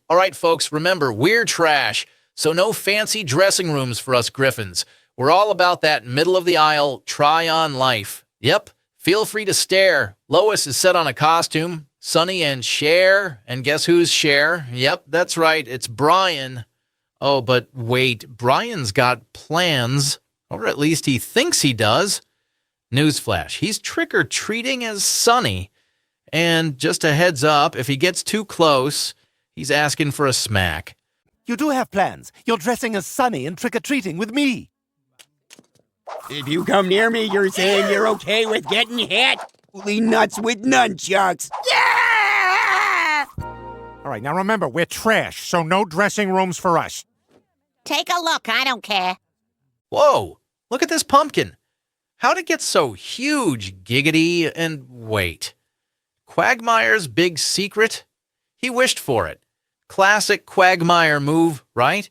All right, folks, remember, we're trash, so no fancy dressing rooms for us Griffins. We're all about that middle-of-the-aisle try-on life. Yep, feel free to stare. Lois is set on a costume. Sonny and Cher. And guess who's Cher? Yep, that's right, it's Brian. Oh, but wait, Brian's got plans, or at least he thinks he does. Newsflash, he's trick-or-treating as Sonny. And just a heads up, if he gets too close, he's asking for a smack. You do have plans. You're dressing as Sonny and trick-or-treating with me. If you come near me, you're saying you're okay with getting hit? Holy nuts with nunchucks. Yeah! All right, now remember, we're trash, so no dressing rooms for us. Take a look, I don't care. Whoa, look at this pumpkin. How'd it get so huge, giggity? And wait, Quagmire's big secret? He wished for it. Classic Quagmire move, right?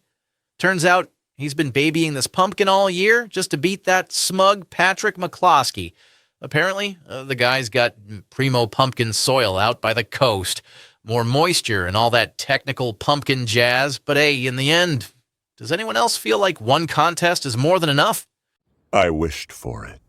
Turns out he's been babying this pumpkin all year just to beat that smug Patrick McCloskey. Apparently, the guy's got primo pumpkin soil out by the coast. More moisture and all that technical pumpkin jazz. But hey, in the end, does anyone else feel like one contest is more than enough? I wished for it.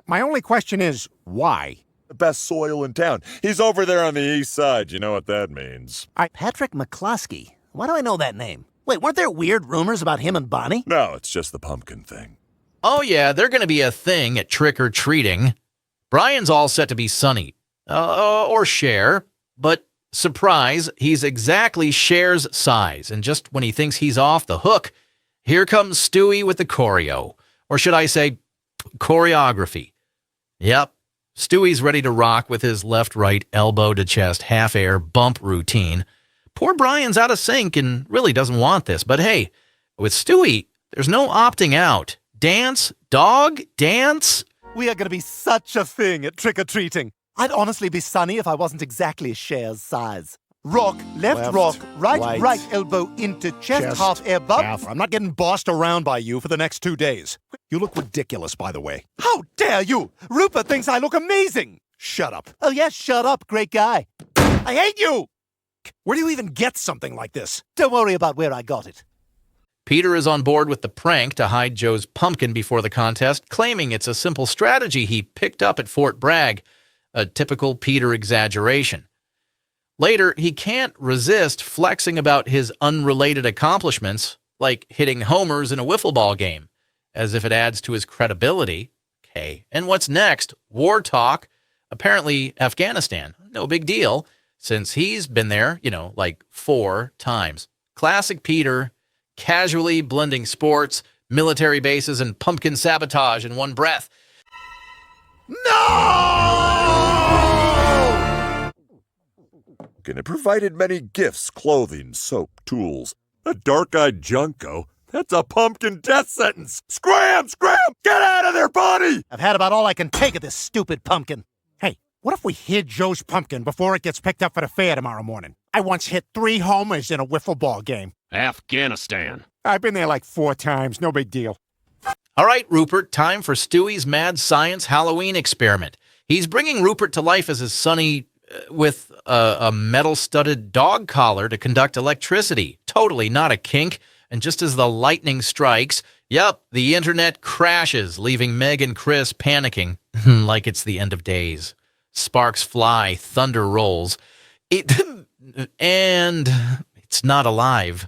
My only question is, why? The best soil in town. He's over there on the east side. You know what that means. Patrick McCloskey. Why do I know that name? Wait, weren't there weird rumors about him and Bonnie? No, it's just the pumpkin thing. Oh yeah, they're going to be a thing at trick-or-treating. Brian's all set to be Sonny. Or Cher. But surprise, he's exactly Cher's size. And just when he thinks he's off the hook, here comes Stewie with the choreo. Or should I say, choreography. Yep, Stewie's ready to rock with his left-right, elbow-to-chest, half-air bump routine. Poor Brian's out of sync and really doesn't want this. But hey, with Stewie, there's no opting out. Dance, dog, dance. We are going to be such a thing at trick-or-treating. I'd honestly be Sonny if I wasn't exactly Cher's size. Rock, left rock, right elbow into chest, half air bump. Half. I'm not getting bossed around by you for the next 2 days. You look ridiculous, by the way. How dare you? Rupert thinks I look amazing. Shut up. Oh, yes, shut up, great guy. I hate you. Where do you even get something like this? Don't worry about where I got it. Peter is on board with the prank to hide Joe's pumpkin before the contest, claiming it's a simple strategy he picked up at Fort Bragg, a typical Peter exaggeration. Later, he can't resist flexing about his unrelated accomplishments, like hitting homers in a wiffle ball game, as if it adds to his credibility. Okay, and what's next? War talk. Apparently, Afghanistan. No big deal, since he's been there, like 4 times. Classic Peter, casually blending sports, military bases, and pumpkin sabotage in one breath. And it provided many gifts, clothing, soap, tools. A dark-eyed junko? That's a pumpkin death sentence! Scram! Scram! Get out of there, Bonnie! I've had about all I can take of this stupid pumpkin. Hey, what if we hid Joe's pumpkin before it gets picked up for the fair tomorrow morning? I once hit 3 homers in a wiffle ball game. Afghanistan. I've been there like 4 times. No big deal. All right, Rupert, time for Stewie's Mad Science Halloween experiment. He's bringing Rupert to life as his Sonny with a metal-studded dog collar to conduct electricity. Totally not a kink. And just as the lightning strikes, the internet crashes, leaving Meg and Chris panicking like it's the end of days. Sparks fly, thunder rolls. And it's not alive.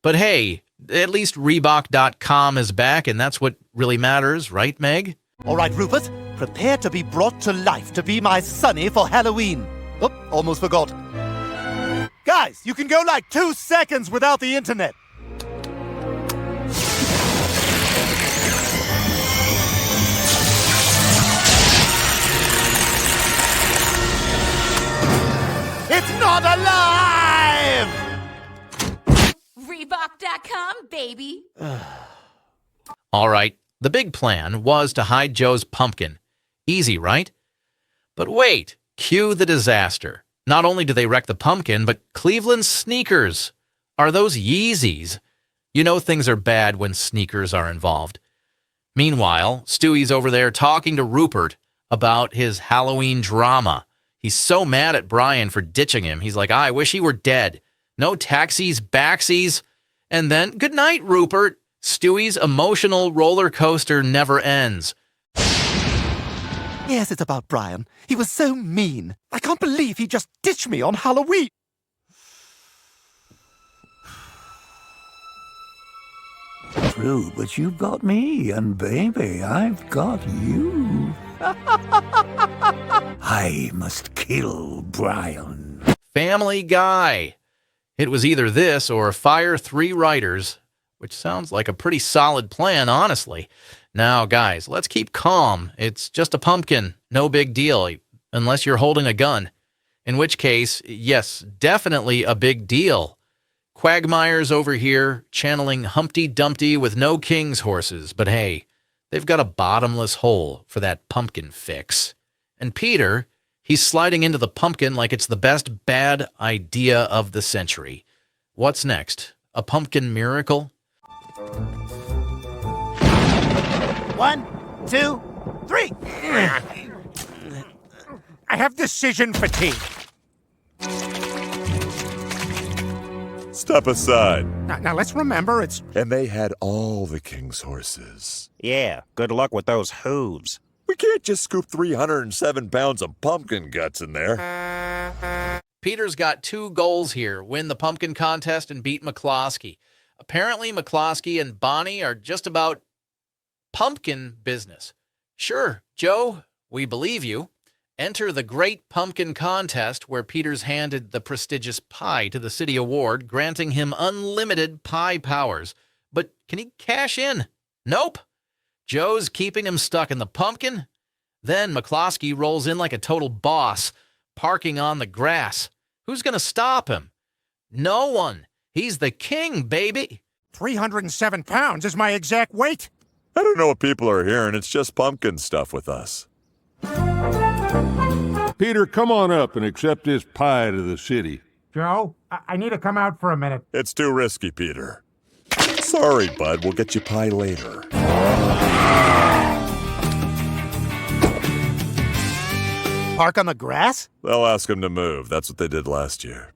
But hey, at least Reebok.com is back, and that's what really matters, right, Meg? All right, Rupert, prepare to be brought to life to be my Sonny for Halloween. Oh, almost forgot. Guys, you can go like 2 seconds without the internet. It's not alive! Reebok.com, baby. All right, the big plan was to hide Joe's pumpkin. Easy, right? But wait, cue the disaster. Not only do they wreck the pumpkin, but Cleveland's sneakers. Are those Yeezys? You know things are bad when sneakers are involved. Meanwhile, Stewie's over there talking to Rupert about his Halloween drama. He's so mad at Brian for ditching him. He's like, I wish he were dead. No taxies, backsies. And then, good night, Rupert. Stewie's emotional roller coaster never ends. Yes, it's about Brian. He was so mean. I can't believe he just ditched me on Halloween. True, but you've got me, and baby, I've got you. I must kill Brian. Familyguy. It was either this or fire 3 writers, which sounds like a pretty solid plan, honestly. Now, guys, let's keep calm. It's just a pumpkin. No big deal, unless you're holding a gun. In which case, yes, definitely a big deal. Quagmire's over here channeling Humpty Dumpty with no king's horses, but hey, they've got a bottomless hole for that pumpkin fix. And Peter, he's sliding into the pumpkin like it's the best bad idea of the century. What's next? A pumpkin miracle? 1, 2, 3. I have decision fatigue. Step aside. Now let's remember it's... And they had all the king's horses. Yeah, good luck with those hooves. We can't just scoop 307 pounds of pumpkin guts in there. Peter's got 2 goals here: win the pumpkin contest and beat McCloskey. Apparently, McCloskey and Bonnie are just about pumpkin business. Sure, Joe, we believe you. Enter the Great Pumpkin Contest, where Peter's handed the prestigious pie to the city award, granting him unlimited pie powers. But can he cash in? Nope. Joe's keeping him stuck in the pumpkin. Then McCloskey rolls in like a total boss, parking on the grass. Who's going to stop him? No one. He's the king, baby. 307 pounds is my exact weight. I don't know what people are hearing. It's just pumpkin stuff with us. Peter, come on up and accept this pie to the city. Joe, I need to come out for a minute. It's too risky, Peter. Sorry, bud. We'll get you pie later. Park on the grass? They'll ask him to move. That's what they did last year.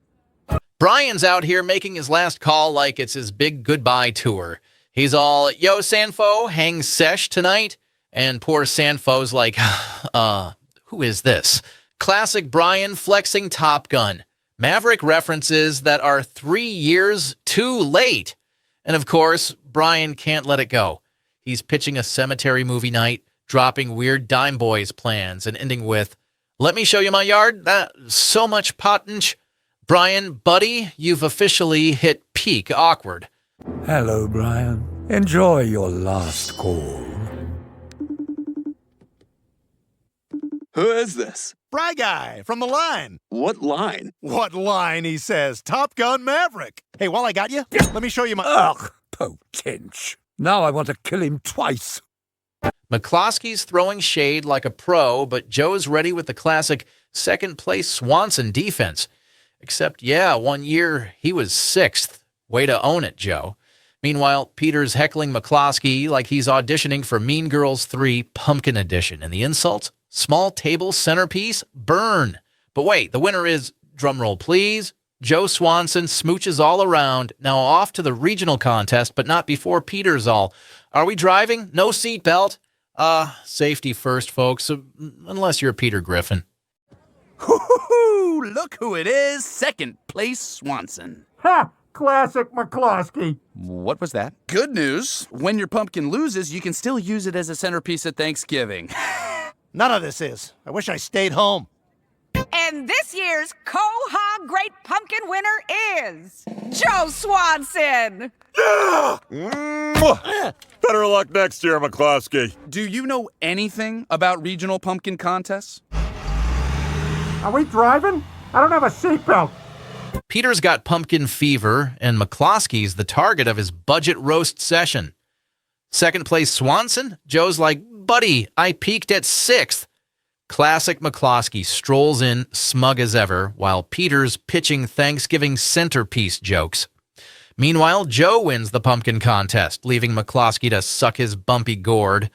Brian's out here making his last call like it's his big goodbye tour. He's all, yo, Sanfo, hang sesh tonight? And poor Sanfo's like, who is this? Classic Brian flexing Top Gun. Maverick references that are 3 years too late. And of course, Brian can't let it go. He's pitching a cemetery movie night, dropping weird Dime Boys plans, and ending with, let me show you my yard. So much pottage. Brian, buddy, you've officially hit peak awkward. Hello, Brian. Enjoy your last call. Who is this? Fry from the line. What line? What line, he says. Top Gun Maverick. Hey, while I got you, let me show you my... Ugh, potench. Now I want to kill him twice. McCloskey's throwing shade like a pro, but Joe's ready with the classic second-place Swanson defense. Except, yeah, 1 year he was 6th. Way to own it, Joe. Meanwhile, Peter's heckling McCloskey like he's auditioning for Mean Girls 3 Pumpkin Edition. And the insults? Small table centerpiece? Burn. But wait, the winner is, drumroll please, Joe Swanson smooches all around. Now off to the regional contest, but not before Peter's all. Are we driving? No seatbelt? Safety first, folks, unless you're Peter Griffin. Hoo-hoo-hoo! Look who it is, second place Swanson. Ha! Classic McCloskey. What was that? Good news. When your pumpkin loses, you can still use it as a centerpiece at Thanksgiving. None of this is. I wish I stayed home. And this year's Quahog Great Pumpkin winner is Joe Swanson. Mwah! Better luck next year, McCloskey. Do you know anything about regional pumpkin contests? Are we driving? I don't have a seatbelt. Peter's got pumpkin fever, and McCloskey's the target of his budget roast session. Second place Swanson? Joe's like, buddy, I peaked at 6th. Classic McCloskey strolls in, smug as ever, while Peter's pitching Thanksgiving centerpiece jokes. Meanwhile, Joe wins the pumpkin contest, leaving McCloskey to suck his bumpy gourd.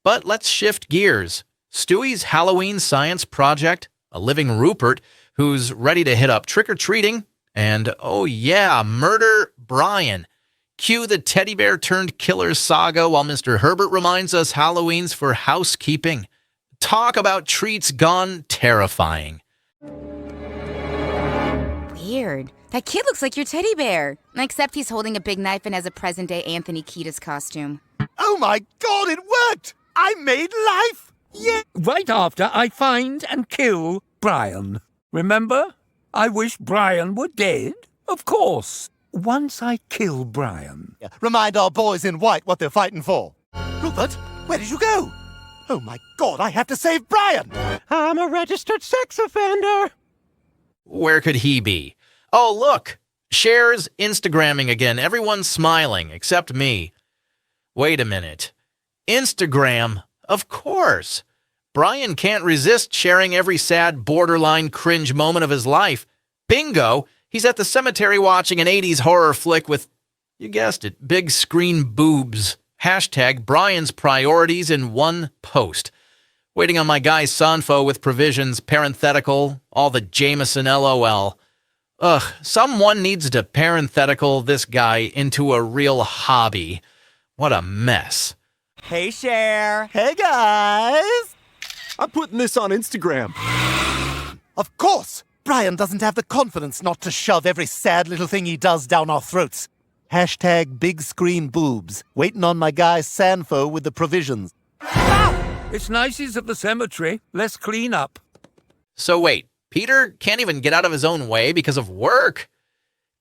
But let's shift gears. Stewie's Halloween science project a living Rupert who's ready to hit up trick-or-treating, and, oh yeah, murder Brian. Cue the teddy bear turned killer saga while Mr. Herbert reminds us Halloween's for housekeeping. Talk about treats gone terrifying. Weird. That kid looks like your teddy bear. Except he's holding a big knife and has a present-day Anthony Kiedis costume. Oh my God, it worked! I made life! Yeah! Right after I find and kill Brian. Remember? I wish Brian were dead. Of course. Once I kill Brian. Remind our boys in white what they're fighting for. Rupert, where did you go? Oh my God, I have to save Brian! I'm a registered sex offender. Where could he be? Oh, look! Cher's Instagramming again. Everyone's smiling, except me. Wait a minute. Instagram? Of course. Brian can't resist sharing every sad, borderline cringe moment of his life. Bingo! He's at the cemetery watching an 80s horror flick with, you guessed it, big screen boobs. Hashtag Brian's priorities in one post. Waiting on my guy Sanfo with provisions, parenthetical, all the Jameson LOL. Ugh, someone needs to parenthetical this guy into a real hobby. What a mess. Hey, Cher. Hey guys! I'm putting this on Instagram. Of course! Brian doesn't have the confidence not to shove every sad little thing he does down our throats. Hashtag big screen boobs. Waiting on my guy Sanfo with the provisions. It's nice he's at the cemetery. Let's clean up. So wait, Peter can't even get out of his own way because of work?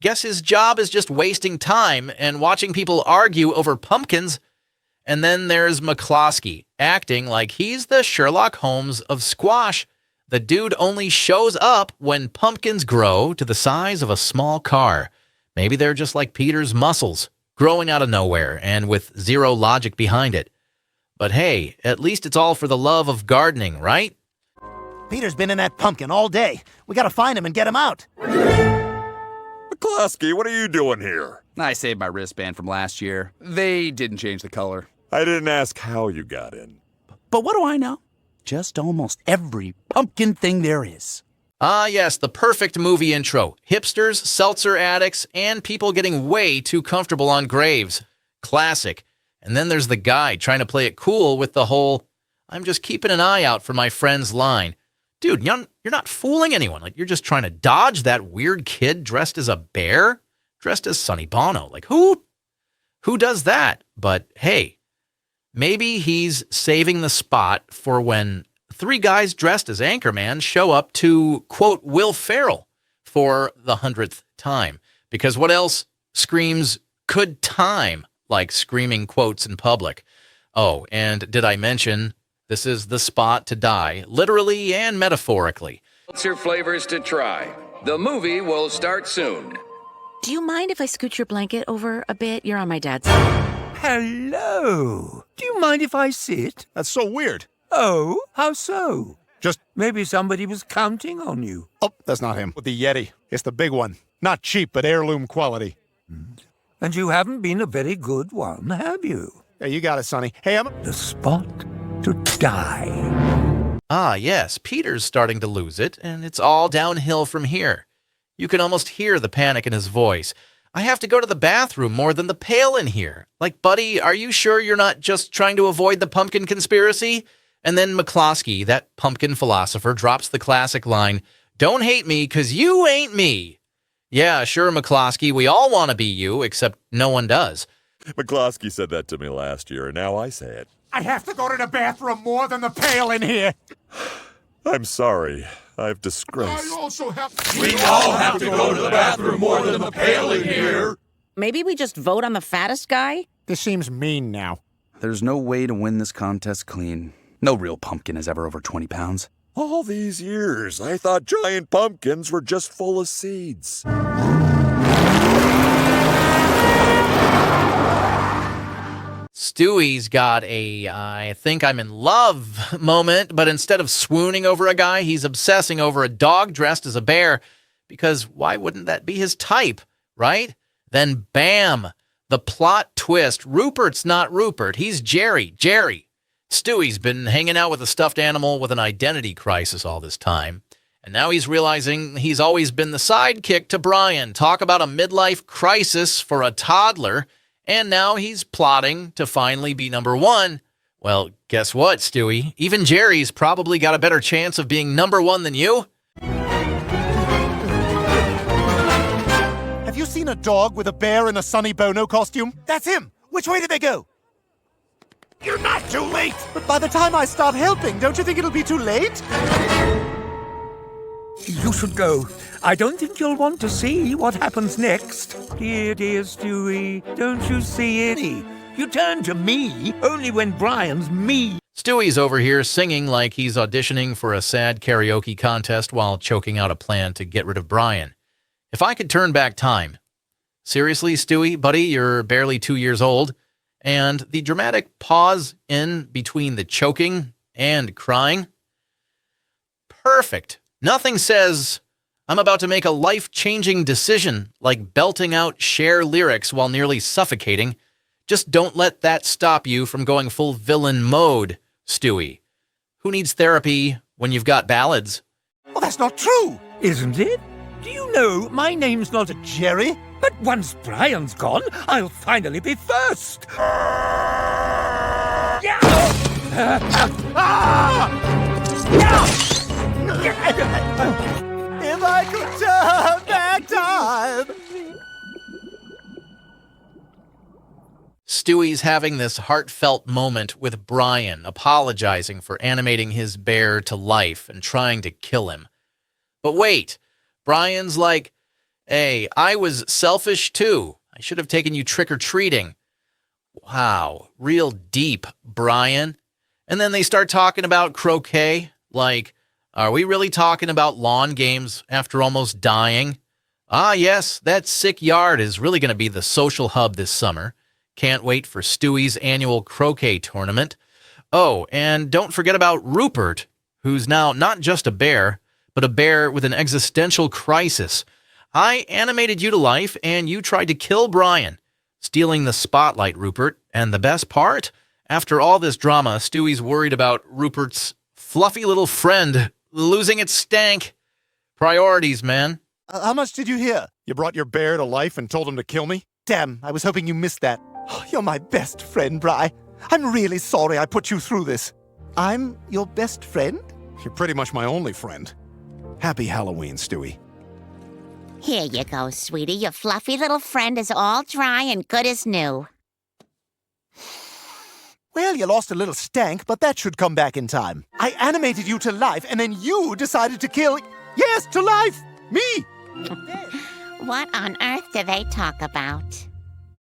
Guess his job is just wasting time and watching people argue over pumpkins. And then there's McCloskey, acting like he's the Sherlock Holmes of squash. The dude only shows up when pumpkins grow to the size of a small car. Maybe they're just like Peter's muscles, growing out of nowhere and with zero logic behind it. But hey, at least it's all for the love of gardening, right? Peter's been in that pumpkin all day. We gotta find him and get him out. McCloskey, what are you doing here? I saved my wristband from last year. They didn't change the color. I didn't ask how you got in. But what do I know? Just almost every pumpkin thing there is. Ah, yes, the perfect movie intro. Hipsters, seltzer addicts, and people getting way too comfortable on graves. Classic. And then there's the guy trying to play it cool with the whole, I'm just keeping an eye out for my friend's line. Dude, you're not fooling anyone. Like, you're just trying to dodge that weird kid dressed as a bear? Dressed as Sonny Bono. Like, who does that? But hey, maybe he's saving the spot for when three guys dressed as Anchorman show up to, quote, Will Ferrell for the 100th time. Because what else screams, could time, like screaming quotes in public? Oh, and did I mention this is the spot to die, literally and metaphorically. Seltzer flavors to try. The movie will start soon. Do you mind if I scoot your blanket over a bit? You're on my dad's side. Hello. Do you mind if I sit? That's so weird. Oh, how so? Just maybe somebody was counting on you. Oh, that's not him. With the Yeti. It's the big one. Not cheap, but heirloom quality. And you haven't been a very good one, have you? Yeah, you got it, Sonny. Hey, The spot to die. Ah, yes, Peter's starting to lose it, and it's all downhill from here. You can almost hear the panic in his voice. I have to go to the bathroom more than the pail in here. Like, buddy, are you sure you're not just trying to avoid the pumpkin conspiracy? And then McCloskey, that pumpkin philosopher, drops the classic line, don't hate me, 'cause you ain't me. Yeah, sure, McCloskey, we all want to be you, except no one does. McCloskey said that to me last year, and now I say it. I have to go to the bathroom more than the pail in here. I'm sorry. I've disgraced. We all have to go to the bathroom more than the pail in here. Maybe we just vote on the fattest guy? This seems mean now. There's no way to win this contest clean. No real pumpkin is ever over 20 pounds. All these years, I thought giant pumpkins were just full of seeds. Stewie'S got a I think I'm in love moment, but instead of swooning over a guy, he's obsessing over a dog dressed as a bear, because why wouldn't that be his type, right? Then bam, the plot twist. Rupert's not Rupert, he's Jerry. Stewie'S been hanging out with a stuffed animal with an identity crisis all this time. And now he's realizing he's always been the sidekick to Brian. Talk about a midlife crisis for a toddler. And now he's plotting to finally be number one. Well, guess what, Stewie? Even Jerry's probably got a better chance of being number one than you. Have you seen a dog with a bear in a Sonny Bono costume? That's him. Which way did they go? You're not too late! But by the time I start helping, don't you think it'll be too late? You should go. I don't think you'll want to see what happens next. Dear Stewie, don't you see it? You turn to me only when Brian's me. Stewie's over here singing like he's auditioning for a sad karaoke contest while choking out a plan to get rid of Brian. If I could turn back time. Seriously, Stewie, buddy, you're barely 2 years old. And the dramatic pause in between the choking and crying. Perfect. Nothing says, I'm about to make a life-changing decision, like belting out Cher lyrics while nearly suffocating. Just don't let that stop you from going full villain mode, Stewie. Who needs therapy when you've got ballads? Well, that's not true. Isn't it? Do you know my name's not Jerry? But once Brian's gone, I'll finally be first. If I could turn back time. Stewie's having this heartfelt moment with Brian, apologizing for animating his bear to life and trying to kill him. But wait, Brian's like, hey, I was selfish too. I should have taken you trick-or-treating. Wow, real deep, Brian. And then they start talking about croquet, like, are we really talking about lawn games after almost dying? Ah, yes, that sick yard is really going to be the social hub this summer. Can't wait for Stewie's annual croquet tournament. Oh, and don't forget about Rupert, who's now not just a bear, but a bear with an existential crisis. I animated you to life, and you tried to kill Brian, stealing the spotlight, Rupert. And the best part? After all this drama, Stewie's worried about Rupert's fluffy little friend losing its stank. Priorities, man. How much did you hear? You brought your bear to life and told him to kill me? Damn, I was hoping you missed that. Oh, you're my best friend, Bri. I'm really sorry I put you through this. I'm your best friend? You're pretty much my only friend. Happy Halloween, Stewie. Here you go, sweetie. Your fluffy little friend is all dry and good as new. Well, you lost a little stank, but that should come back in time. I animated you to life, and then you decided to kill... Yes, to life! Me! What on earth do they talk about?